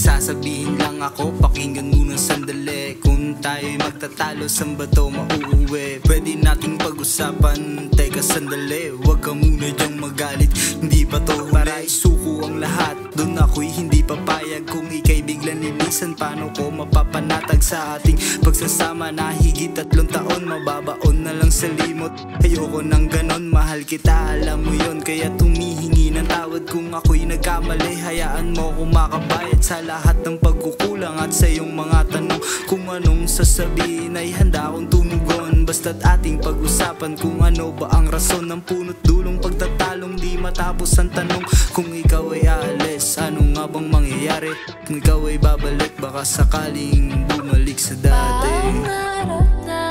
sasabihin lang ako, pakinggan muna sandali. Kung tayo'y magtatalo, saan ba to mauuwi? Pwede nating pag-usapan, teka sandali. Huwag ka muna dyang magalit, hindi pa to para isuko ang lahat. Doon ako'y hindi papayag kung ika'y biglang lilisan. Paano ko mapapanatag sa ating pagsasama na higit 3 taon? Mababaon na lang sa limot, ayoko nang ganon. Mahal kita, alam mo yon, kaya tumihingi ng tawad kung ako'y nagkamali. Hayaan mo kung makabayad sa lahat ng pagkukulang at sa iyong mga tanong. Kung anong sasabihin ay handa akong tumugon, basta't ating pag-usapan kung ano ba ang rason ng punot dulong pagtatalong. Di matapos ang tanong, kung ikaw ay aalis, ano nga bang mangyayari? Kung ikaw ay babalik, baka sakaling bumalik sa dati. Pangarap na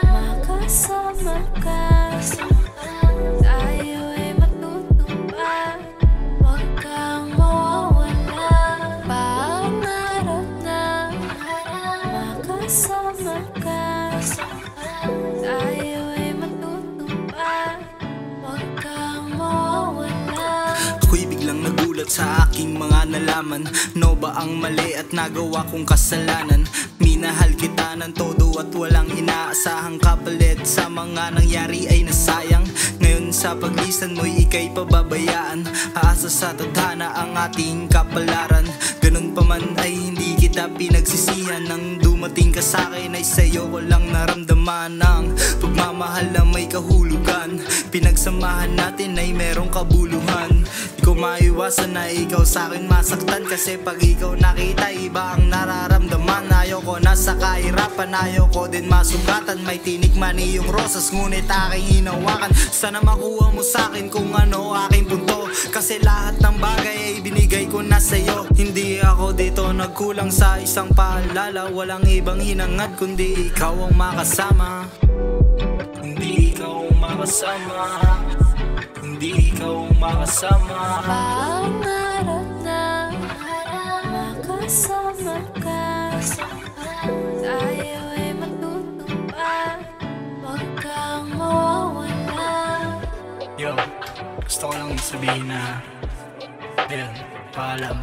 makasama ka, tayo ay matutupad, huwag kang mawawala. Pangarap na makasama ka, tayo ay matutupad, huwag kang mawawala. Ako'y biglang nagulat sa aking mga nalaman. No ba ang mali at nagawa kong kasalanan? Minahal kita ng todo at walang inaasahang kapalit. Sa mga nangyari ay nasayang. Ngayon sa paglisan mo'y ika'y pababayaan. Aasa sa tadhana ang ating kapalaran. Ganun pa man ay hindi kita pinagsisihan. Nang dumating ka sa'kin ay sa'yo ko lang naramdaman ang pagmamahal na may kahulugan. Pinagsamahan natin ay merong kabuluhan. Di ko maiwasan na ikaw sa'kin masaktan, kasi pag ikaw nakita iba ang nararamdaman. Ayoko na sa kahirapan, ayoko din masugatan. May tinikman iyong rosas ngunit aking hinawakan. Sana makuha mo sa'kin kung ano aking punto, kasi lahat ng bagay ay binigay ko na sa'yo. Hindi ako dito nagkulang sa isang paalala. Walang ibang hinangad kundi ikaw ang makasama. Kundi ikaw ang makasama. Kundi ikaw ang makasama. Pangarap na makasama ka, tayo ay matutupad, huwag kang mawawala. Yo, gusto ko lang sabihin na ayun, paalam.